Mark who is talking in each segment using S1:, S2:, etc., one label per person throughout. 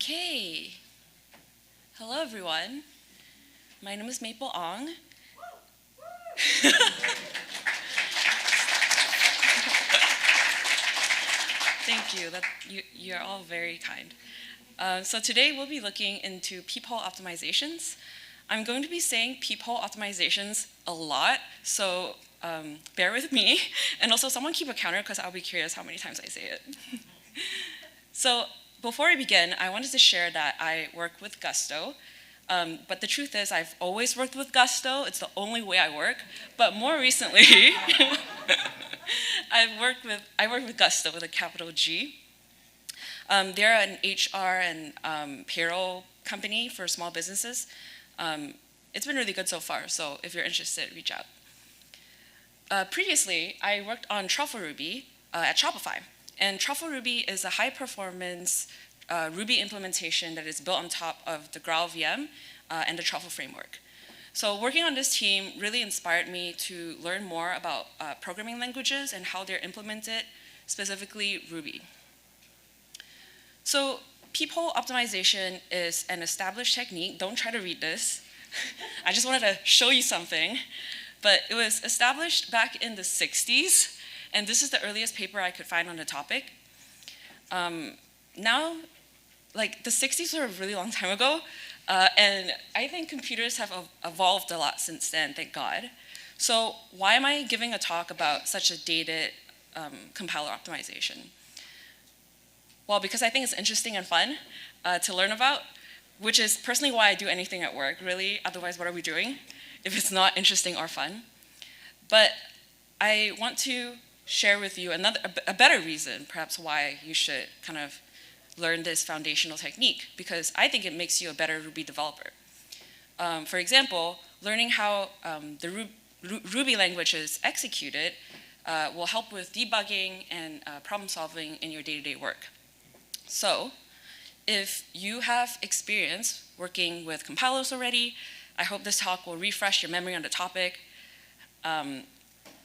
S1: Okay. Hello, everyone. My name is Maple Ong. Thank you. You're all very kind. So today we'll be looking into peephole optimizations. I'm going to be saying peephole optimizations a lot, so bear with me. And also someone keep a counter because I'll be curious how many times I say it. So before I begin, I wanted to share that I work with Gusto. But the truth is I've always worked with Gusto. It's the only way I work. But more recently, I work with Gusto with a capital G. They're an HR and payroll company for small businesses. It's been really good so far, so if you're interested, reach out. Previously, I worked on Truffle Ruby at Shopify. And Truffle Ruby is a high-performance Ruby implementation that is built on top of the Graal VM and the Truffle framework. So working on this team really inspired me to learn more about programming languages and how they're implemented, specifically Ruby. So peephole optimization is an established technique. Don't try to read this. I just wanted to show you something. But it was established back in the 60s. And this is the earliest paper I could find on the topic. Now, like the 60s were a really long time ago, and I think computers have evolved a lot since then, thank God. So why am I giving a talk about such a dated compiler optimization? Well, because I think it's interesting and fun to learn about, which is personally why I do anything at work, really. Otherwise, what are we doing if it's not interesting or fun? But I want to share with you a better reason, perhaps, why you should kind of learn this foundational technique, because I think it makes you a better Ruby developer. For example, learning how the Ruby language is executed will help with debugging and problem solving in your day-to-day work. So, if you have experience working with compilers already, I hope this talk will refresh your memory on the topic.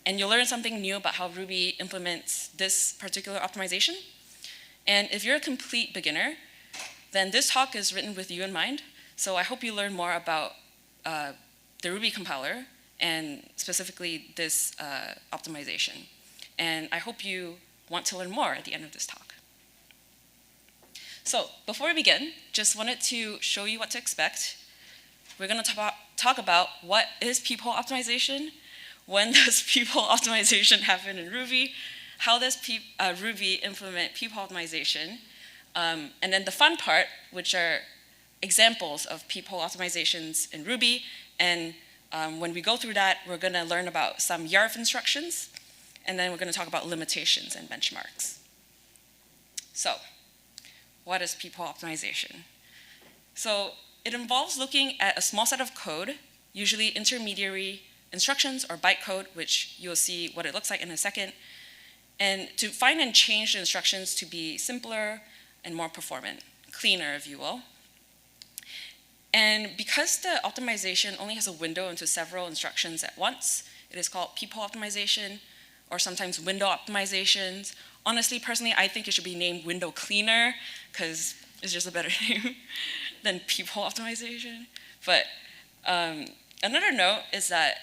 S1: And you'll learn something new about how Ruby implements this particular optimization. And if you're a complete beginner, then this talk is written with you in mind. So I hope you learn more about the Ruby compiler and specifically this optimization. And I hope you want to learn more at the end of this talk. So before we begin, just wanted to show you what to expect. We're going to talk about what is peephole optimization. When does peephole optimization happen in Ruby? How does Ruby implement peephole optimization? And then the fun part, which are examples of peephole optimizations in Ruby. And when we go through that, we're going to learn about some YARF instructions. And then we're going to talk about limitations and benchmarks. So, what is peephole optimization? So, it involves looking at a small set of code, usually intermediary instructions or bytecode, which you'll see what it looks like in a second, and to find and change the instructions to be simpler and more performant, cleaner, if you will. And because the optimization only has a window into several instructions at once, it is called peephole optimization, or sometimes window optimizations. Honestly, personally, I think it should be named window cleaner, because it's just a better name than peephole optimization. But another note is that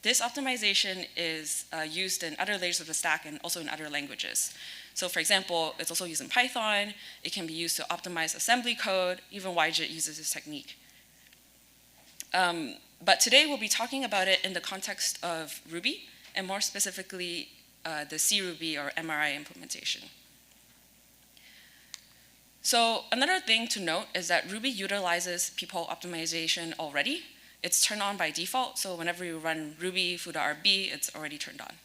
S1: this optimization is used in other layers of the stack and also in other languages. So for example, it's also used in Python. It can be used to optimize assembly code. Even YJIT uses this technique. But today we'll be talking about it in the context of Ruby, and more specifically, the CRuby or MRI implementation. So another thing to note is that Ruby utilizes peephole optimization already. It's turned on by default, so whenever you run Ruby foo.rb, it's already turned on.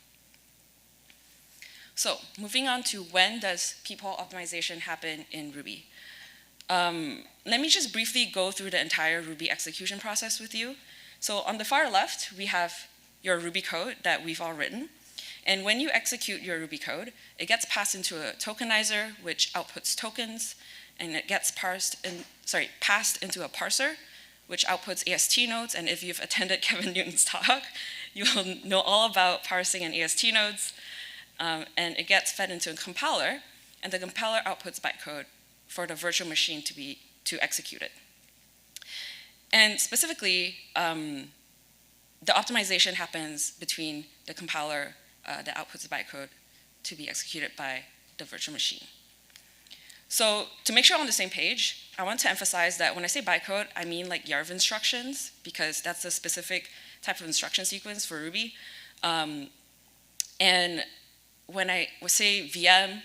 S1: So moving on to when does peephole optimization happen in Ruby. Let me just briefly go through the entire Ruby execution process with you. So on the far left, we have your Ruby code that we've all written. And when you execute your Ruby code, it gets passed into a tokenizer, which outputs tokens, and it gets passed into a parser, which outputs AST nodes. And if you've attended Kevin Newton's talk, you will know all about parsing and AST nodes. And it gets fed into a compiler, and the compiler outputs bytecode for the virtual machine to be to execute it. And specifically, the optimization happens between the compiler that outputs the bytecode to be executed by the virtual machine. So to make sure we're on the same page, I want to emphasize that when I say bytecode, I mean like YARV instructions, because that's a specific type of instruction sequence for Ruby. And when I say VM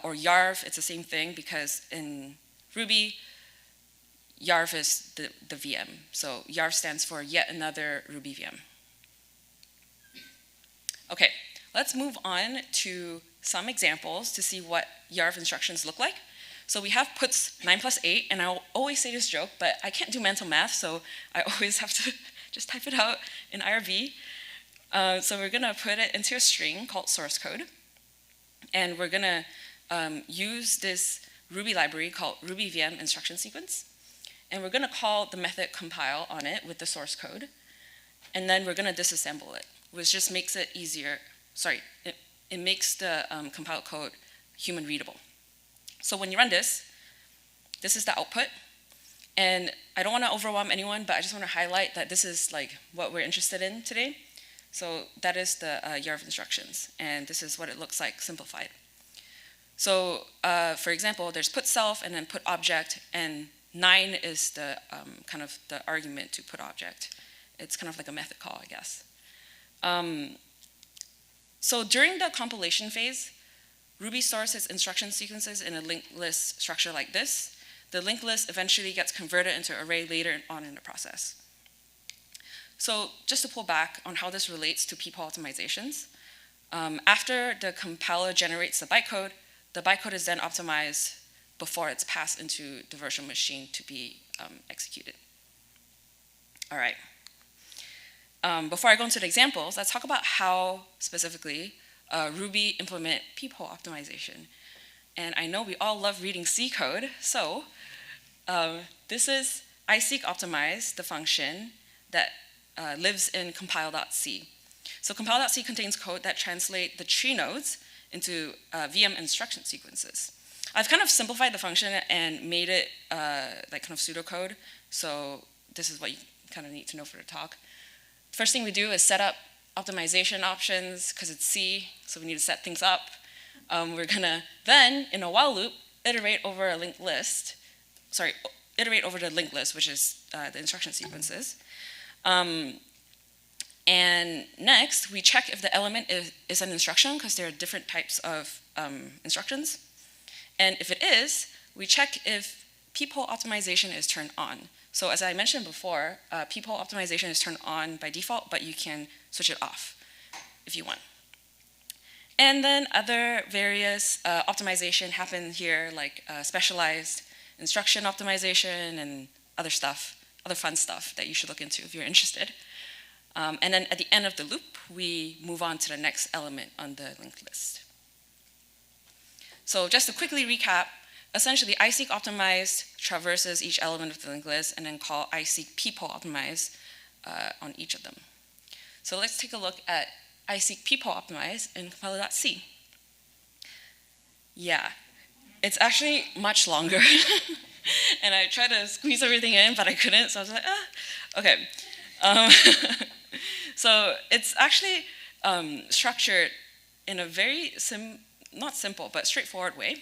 S1: or YARV, it's the same thing, because in Ruby, YARV is the VM. So YARV stands for yet another Ruby VM. Okay, let's move on to some examples to see what YARV instructions look like. So we have puts 9 plus 8, and I'll always say this joke, but I can't do mental math, so I always have to just type it out in IRB. So we're gonna put it into a string called source code, and we're gonna use this Ruby library called RubyVM instruction sequence, and we're gonna call the method compile on it with the source code, and then we're gonna disassemble it, which just makes it easier. Sorry, it makes the compiled code human readable. So when you run this is the output. And I don't want to overwhelm anyone, but I just want to highlight that this is like what we're interested in today. So that is the YARV instructions, and this is what it looks like simplified. So for example, there's put self and then put object, and 9 is the kind of the argument to put object. It's kind of like a method call, I guess. So during the compilation phase, Ruby stores its instruction sequences in a linked list structure like this. The linked list eventually gets converted into an array later on in the process. So just to pull back on how this relates to Peephole optimizations, after the compiler generates the bytecode is then optimized before it's passed into the virtual machine to be executed. All right. Before I go into the examples, let's talk about how specifically Ruby implement Peephole optimization. And I know we all love reading C code, so this is iseek optimize, the function that lives in compile.c. So compile.c contains code that translate the tree nodes into VM instruction sequences. I've kind of simplified the function and made it like kind of pseudocode, so this is what you kind of need to know for the talk. First thing we do is set up optimization options, because it's C, so we need to set things up. We're gonna then, in a while loop, iterate over a linked list. Sorry, iterate over the linked list, which is the instruction sequences. And next, we check if the element is an instruction, because there are different types of instructions. And if it is, we check if Peephole optimization is turned on. So as I mentioned before, Peephole optimization is turned on by default, but you can switch it off if you want. And then other various optimization happen here, like specialized instruction optimization and other stuff, other fun stuff that you should look into if you're interested. And then at the end of the loop, we move on to the next element on the linked list. So just to quickly recap, essentially iseek optimize traverses each element of the linked list and then call iseek Peephole optimize on each of them. So let's take a look at iseek Peephole optimize in compiler.c. Yeah, it's actually much longer. And I tried to squeeze everything in, but I couldn't, so I was like, okay. So it's actually structured in a very, not simple, but straightforward way.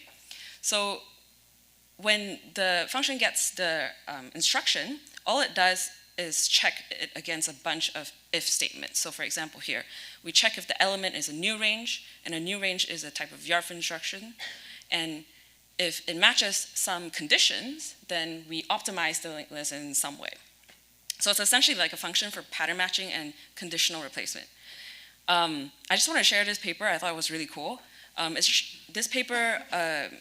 S1: So when the function gets the instruction, all it does is check it against a bunch of if statements. So for example here, we check if the element is a new range, and a new range is a type of YARV instruction. And if it matches some conditions, then we optimize the linked list in some way. So it's essentially like a function for pattern matching and conditional replacement. I just want to share this paper. I thought it was really cool. This paper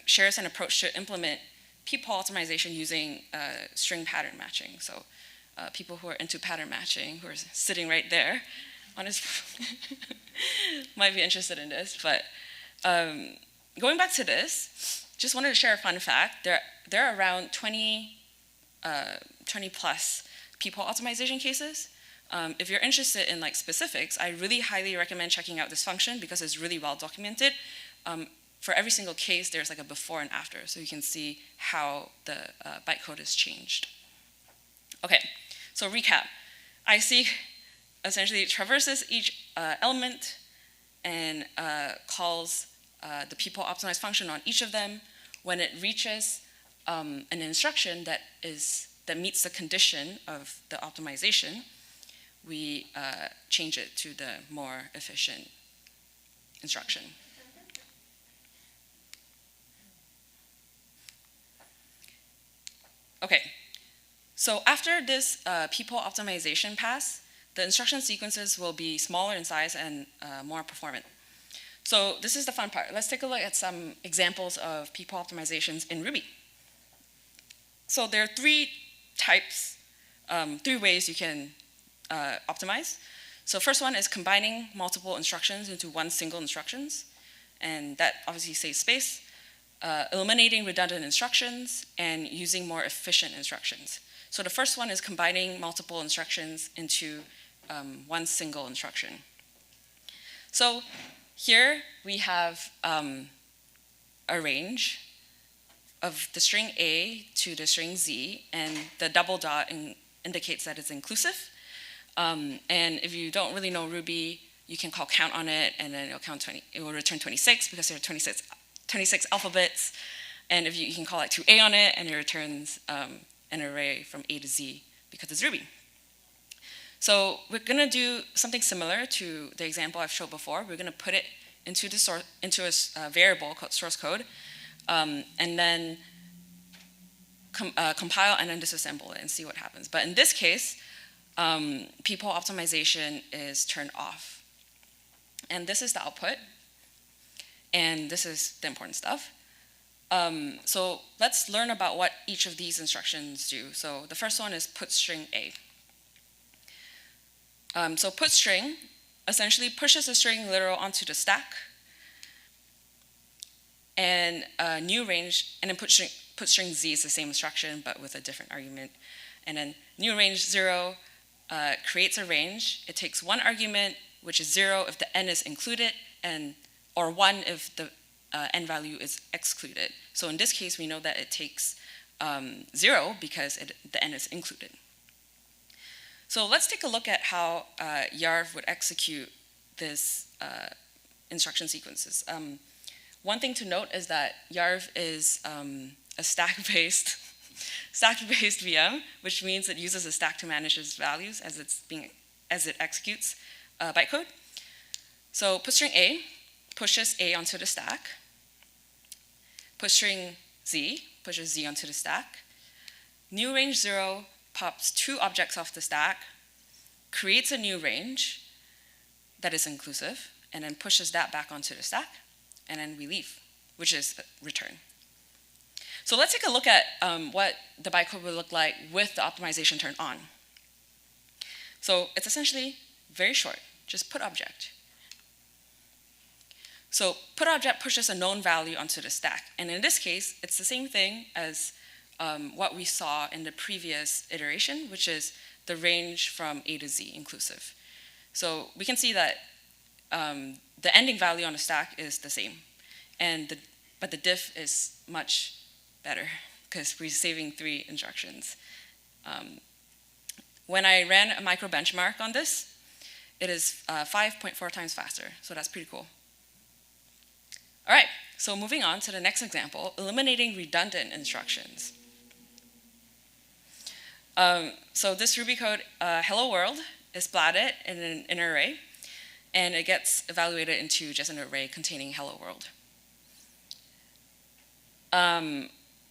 S1: shares an approach to implement Peephole optimization using string pattern matching. So people who are into pattern matching, who are sitting right there on his might be interested in this. But going back to this, just wanted to share a fun fact. There are around 20 plus Peephole optimization cases. If you're interested in like specifics, I really highly recommend checking out this function because it's really well documented. for every single case, there's like a before and after, so you can see how the bytecode is changed. Okay, so recap. IC essentially traverses each element and calls the Peephole optimized function on each of them. When it reaches an instruction that meets the condition of the optimization, we change it to the more efficient instruction. Okay, so after this Peephole optimization pass, the instruction sequences will be smaller in size and more performant. So this is the fun part. Let's take a look at some examples of Peephole optimizations in Ruby. So there are three types, 3 ways you can optimize. So first one is combining multiple instructions into one single instructions, and that obviously saves space. Eliminating redundant instructions and using more efficient instructions. So the first one is combining multiple instructions into one single instruction. So here we have a range of the string A to the string Z, and the double dot indicates that it's inclusive. And if you don't really know Ruby, you can call count on it, and then it will return 26 because there are 26 alphabets. And if you can call like 2A on it, and it returns an array from A to Z because it's Ruby. So we're going to do something similar to the example I've showed before. We're going to put it into a variable called source code, and then compile and then disassemble it and see what happens. But in this case, Peephole optimization is turned off. And this is the output. And this is the important stuff. So let's learn about what each of these instructions do. So the first one is put string A. So put string essentially pushes a string literal onto the stack, and new range, and then put string Z is the same instruction but with a different argument. And then new range 0 creates a range. It takes one argument, which is 0 if the n is included, or 1 if the n value is excluded. So in this case, we know that it takes 0 because the n is included. So let's take a look at how YARV would execute this instruction sequences. One thing to note is that YARV is a stack-based VM, which means it uses a stack to manage its values as it executes bytecode. So put string A pushes A onto the stack. Put string Z pushes Z onto the stack. New range 0 pops 2 objects off the stack, creates a new range that is inclusive, and then pushes that back onto the stack, and then we leave, which is return. So let's take a look at what the bytecode would look like with the optimization turned on. So it's essentially very short, just put object. So put object pushes a known value onto the stack, and in this case, it's the same thing as what we saw in the previous iteration, which is the range from A to Z inclusive. So we can see that the ending value on the stack is the same, but the diff is much better because we're saving 3 instructions. When I ran a micro benchmark on this, it is 5.4 times faster, so that's pretty cool. All right, so moving on to the next example, eliminating redundant instructions. So this Ruby code, hello world, is splatted in an array, and it gets evaluated into just an array containing hello world.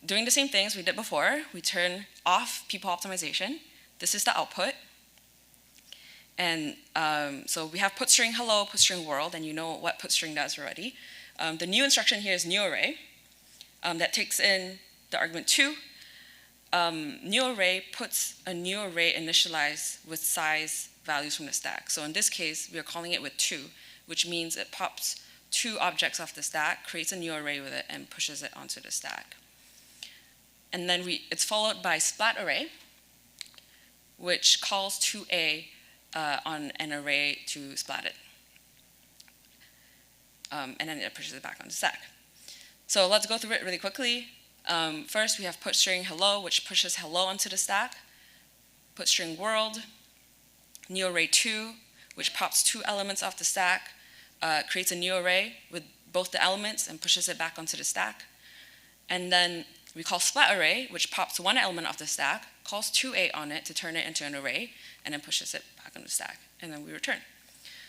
S1: Doing the same things we did before, we turn off Peephole optimization. This is the output. And so we have put string hello, put string world, and you know what put string does already. The new instruction here is new array that takes in the argument 2. New array puts a new array initialized with size values from the stack. So in this case, we are calling it with 2, which means it pops 2 objects off the stack, creates a new array with it, and pushes it onto the stack. And then it's followed by splat array, which calls 2A on an array to splat it. And then it pushes it back on the stack. So let's go through it really quickly. First, we have put string hello, which pushes hello onto the stack. Put string world, new array 2, which pops 2 elements off the stack, creates a new array with both the elements and pushes it back onto the stack. And then we call splat array, which pops 1 element off the stack, calls 2a on it to turn it into an array, and then pushes it back on the stack, and then we return.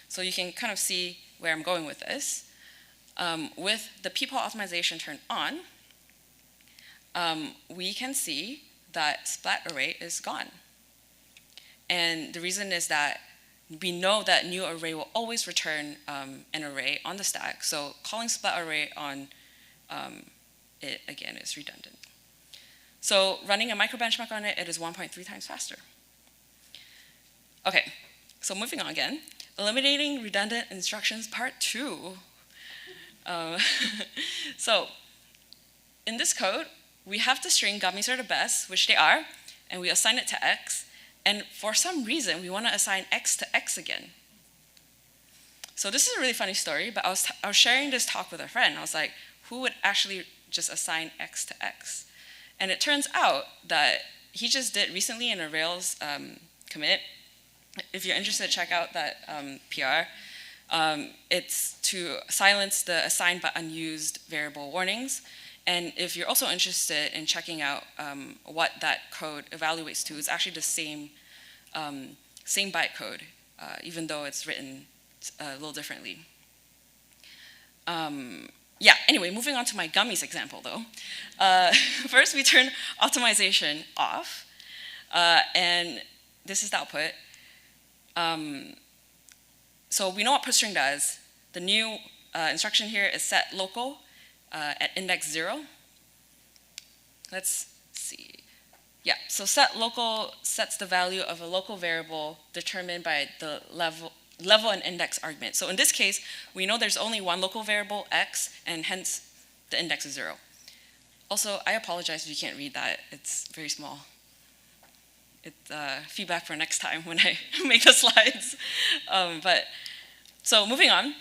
S1: So you can kind of see where I'm going with this. With the Peephole optimization turned on, we can see that splat array is gone. And the reason is that we know that new array will always return an array on the stack, so calling splat array on it, again, is redundant. So running a micro benchmark on it, it is 1.3 times faster. Okay, so moving on again. Eliminating redundant instructions, part 2. So in this code, we have the string gummies are the best, which they are, and we assign it to x. And for some reason, we want to assign x to x again. So this is a really funny story, but I was sharing this talk with a friend. I was like, who would actually just assign x to x? And it turns out that he just did recently in a Rails commit. If you're interested, check out that PR. It's to silence the assigned but unused variable warnings. And if you're also interested in checking out what that code evaluates to, it's actually the same bytecode, even though it's written a little differently. Yeah, anyway, moving on to my gummies example, though. First, we turn optimization off, and this is the output. So we know what putString does. The new instruction here is set local at index 0. Let's see. Yeah, so set local sets the value of a local variable determined by the level and index argument. So in this case, we know there's only one local variable, x, and hence the index is 0. Also, I apologize if you can't read that. It's very small. It's feedback for next time when I make the slides. So moving on,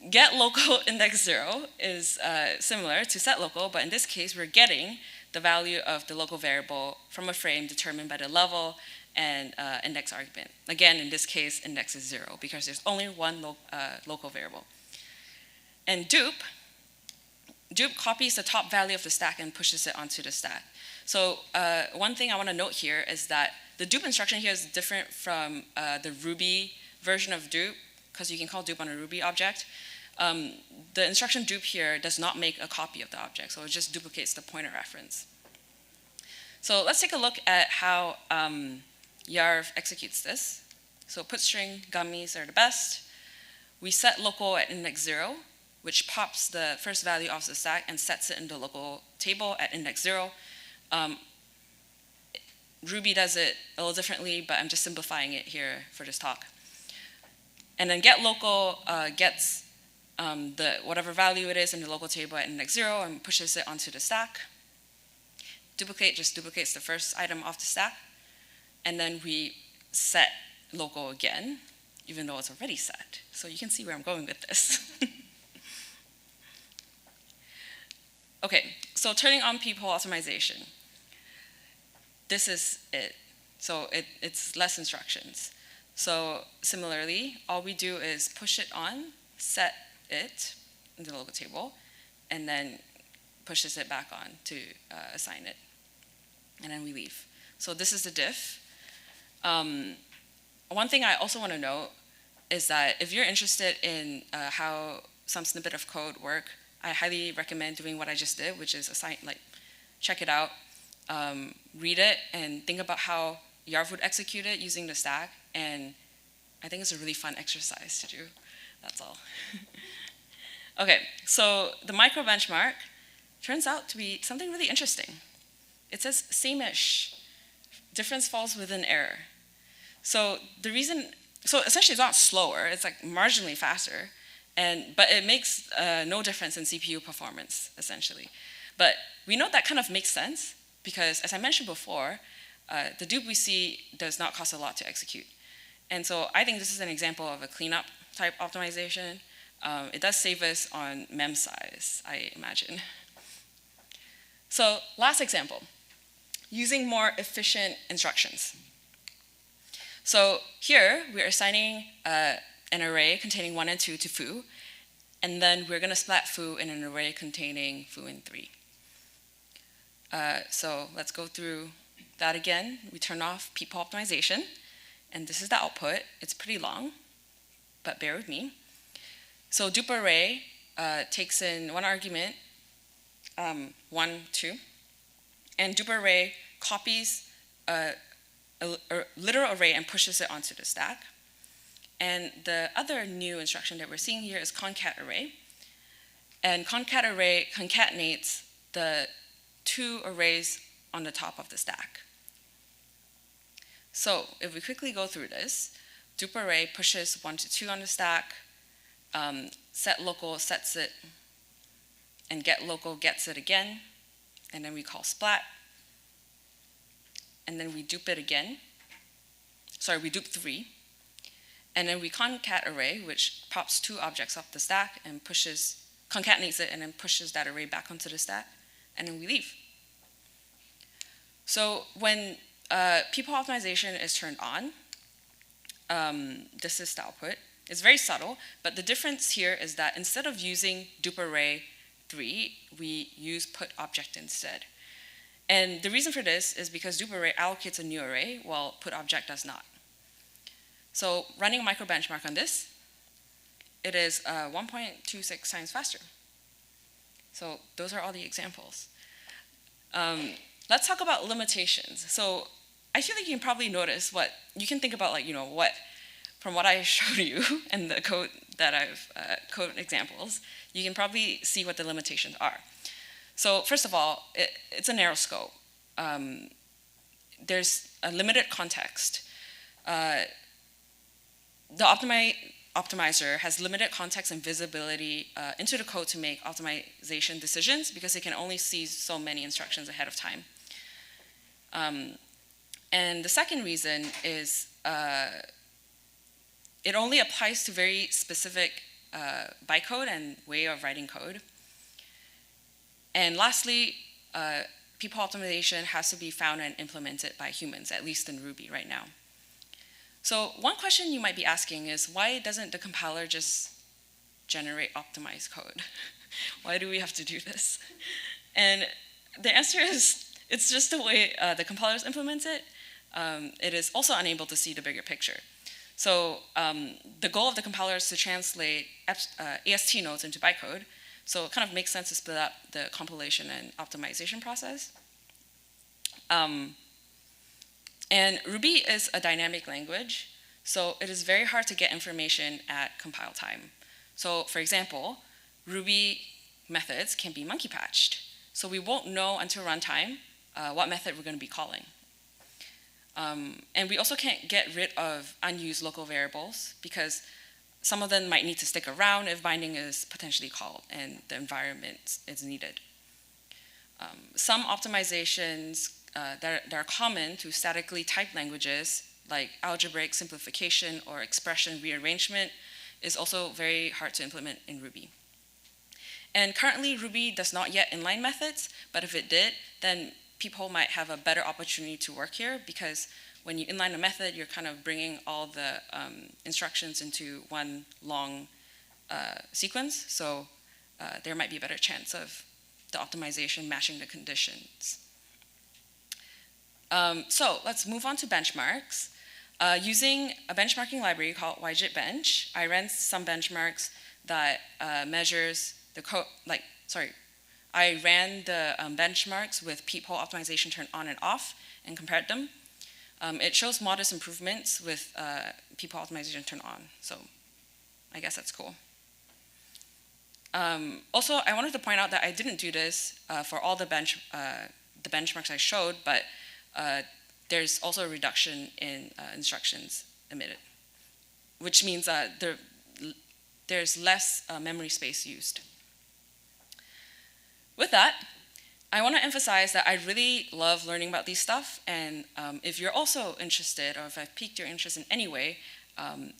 S1: get local index 0 is similar to set local, but in this case, we're getting the value of the local variable from a frame determined by the level and index argument. Again, in this case, index is 0 because there's only one local variable. And dupe copies the top value of the stack and pushes it onto the stack. So one thing I want to note here is that the dupe instruction here is different from the Ruby version of dupe, because you can call dupe on a Ruby object. The instruction dupe here does not make a copy of the object, so it just duplicates the pointer reference. So let's take a look at how Yarv executes this. So put string gummies are the best. We set local at index 0, which pops the first value off the stack and sets it in the local table at index 0. Ruby does it a little differently, but I'm just simplifying it here for this talk. And then get local gets whatever value it is in the local table at index 0 and pushes it onto the stack. Duplicate just duplicates the first item off the stack. And then we set local again, even though it's already set. So you can see where I'm going with this. Okay, so turning on Peephole optimization. This is it. So it's less instructions. So similarly, all we do is push it on, set it in the local table, and then pushes it back on to assign it. And then we leave. So this is the diff. One thing I also want to note is that if you're interested in how some snippet of code work, I highly recommend doing what I just did, which is check it out, read it, and think about how Yarv would execute it using the stack. And I think it's a really fun exercise to do. That's all. Okay, so the micro benchmark turns out to be something really interesting. It says same-ish. Difference falls within error. So essentially it's not slower, it's like marginally faster, but it makes no difference in CPU performance, essentially. But we know that kind of makes sense because, as I mentioned before, the dupe we see does not cost a lot to execute. And so I think this is an example of a cleanup type optimization. It does save us on mem size, I imagine. So last example, using more efficient instructions. So here, we're assigning an array containing 1 and 2 to foo, and then we're going to splat foo in an array containing foo and 3. So let's go through that again. We turn off Peephole optimization, and this is the output. It's pretty long, but bear with me. So dupe array takes in one argument, 1, 2, and dupe array copies a literal array and pushes it onto the stack. And the other new instruction that we're seeing here is concat array. And concat array concatenates the 2 arrays on the top of the stack. So if we quickly go through this, dupe array pushes 1 to 2 on the stack, set local sets it, and get local gets it again, and then we call splat, and then we dupe it again. Sorry, we dupe 3, and then we concat array, which pops 2 objects off the stack and concatenates it and then pushes that array back onto the stack, and then we leave. So when Peephole optimization is turned on, this is the output. It's very subtle, but the difference here is that instead of using dupe array 3, we use put object instead. And the reason for this is because dupe array allocates a new array, while put object does not. So running a micro benchmark on this, it is 1.26 times faster. So those are all the examples. Let's talk about limitations. So I feel like you can probably notice you can think about, from what I showed you and the code that I've code examples, you can probably see what the limitations are. So first of all, it's a narrow scope. There's a limited context. The optimizer has limited context and visibility into the code to make optimization decisions because it can only see so many instructions ahead of time. And the second reason is it only applies to very specific bytecode and way of writing code. And lastly, Peephole optimization has to be found and implemented by humans, at least in Ruby right now. So one question you might be asking is, why doesn't the compiler just generate optimized code? Why do we have to do this? And the answer is, it's just the way the compilers implement it. It is also unable to see the bigger picture. So the goal of the compiler is to translate AST nodes into bytecode. So it kind of makes sense to split up the compilation and optimization process. And Ruby is a dynamic language, so it is very hard to get information at compile time. So for example, Ruby methods can be monkey patched. So we won't know until runtime what method we're going to be calling. And we also can't get rid of unused local variables because some of them might need to stick around if binding is potentially called and the environment is needed. Some optimizations that are common to statically typed languages, like algebraic simplification or expression rearrangement, is also very hard to implement in Ruby. And currently, Ruby does not yet inline methods, but if it did, then Peephole might have a better opportunity to work here because when you inline a method, you're kind of bringing all the instructions into one long sequence, so there might be a better chance of the optimization matching the conditions. So let's move on to benchmarks. Using a benchmarking library called YJitBench, I ran some benchmarks that measures the code, I ran the benchmarks with Peephole optimization turned on and off and compared them. It shows modest improvements with Peephole optimization turned on, so I guess that's cool. Also, I wanted to point out that I didn't do this for all the benchmarks I showed, but there's also a reduction in instructions emitted, which means there's less memory space used. With that, I want to emphasize that I really love learning about these stuff, and if you're also interested, or if I've piqued your interest in any way, and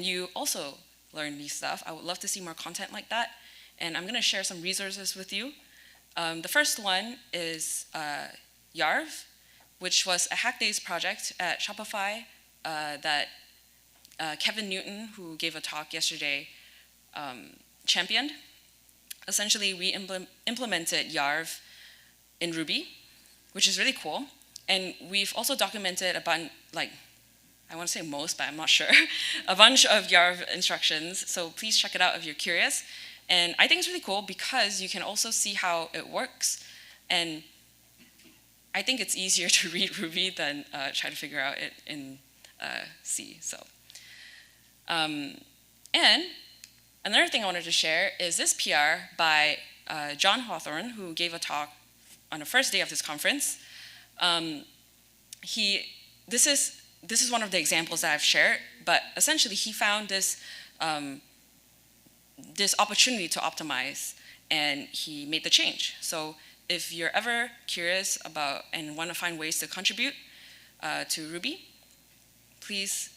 S1: you also learn these stuff, I would love to see more content like that, and I'm going to share some resources with you. The first one is Yarv, which was a Hack Days project at Shopify that Kevin Newton, who gave a talk yesterday, championed. Essentially, we implemented Yarv in Ruby, which is really cool. And we've also documented a bunch, like, I want to say most, but I'm not sure, a bunch of Yarv instructions. So please check it out if you're curious. And I think it's really cool because you can also see how it works. And I think it's easier to read Ruby than try to figure out it in C. So, and another thing I wanted to share is this PR by John Hawthorne, who gave a talk on the first day of this conference. This is one of the examples that I've shared, but essentially he found this this opportunity to optimize, and he made the change. So if you're ever curious about and want to find ways to contribute to Ruby, please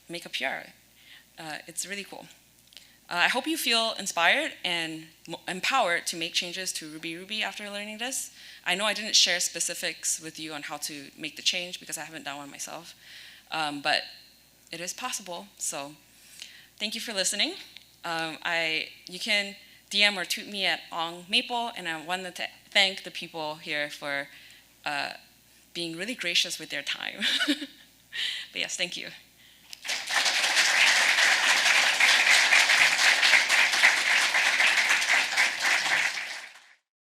S1: make a PR. It's really cool. I hope you feel inspired and empowered to make changes to Ruby after learning this. I know I didn't share specifics with you on how to make the change because I haven't done one myself, but it is possible. So thank you for listening. You can DM or tweet me at ongmaple, and I wanted to thank the people here for being really gracious with their time. But yes, thank you.